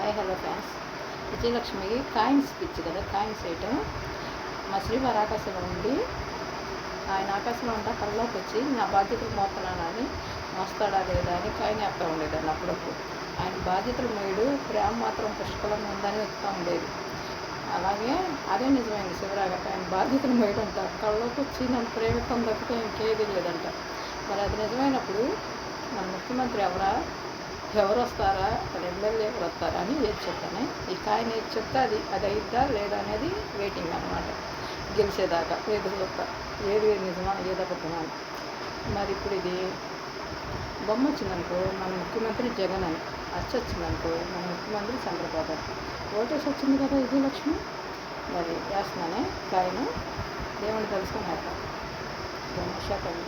Hi hello friends. విజయలక్ష్మికి coins పిచ్చి కదా, కాయిన్స్ వేయటం. మా శ్రీవారు ఆకాశంలో ఉండి ఆయన ఆకాశంలో ఉంటా కళ్ళలోకి వచ్చి నా బాధ్యతలు మోస్తున్నానని మోస్తాడా లేదా అని కాయిన్ వేస్తూ ఉండేదాన్ని అప్పుడప్పుడు. ఆయన బాధ్యతలు మోయడు, ప్రేమ మాత్రం పుష్కలంగా ఉందని వస్తూ ఉండేది. అలాగే అదే నిజమైంది. శివరాగట ఆయన బాధ్యతలు మోయడంట, కళ్ళలోకి వచ్చి నన్ను ప్రేమితం తప్పితే ఇంకేది లేదంట. మరి అది నిజమైనప్పుడు మన ముఖ్యమంత్రి ఎవరు వస్తారా, అక్కడ ఎమ్మెల్యే ఎవరు వస్తారా అని ఏది చెప్తానే. ఈ కాయని ఏది చెప్తే అది అయిద్దా లేదా అనేది వెయిటింగ్ అనమాట. గెలిచేదాకా ఎదురు చెప్తా, ఏది నిజమా ఏది అబద్ధమా అని. మరి ఇప్పుడు ఇది బొమ్మ వచ్చిందనుకో మన ముఖ్యమంత్రి జగన్ అని, అచ్చ వచ్చిందనుకో మన ముఖ్యమంత్రి చంద్రబాబు అని. ఓటేసి వచ్చింది కదా విజయలక్ష్మి, మరి వేస్తున్నానే కాయను దేవుని తెలుసుకొని వేస్తాను. బొమ్మ శాతం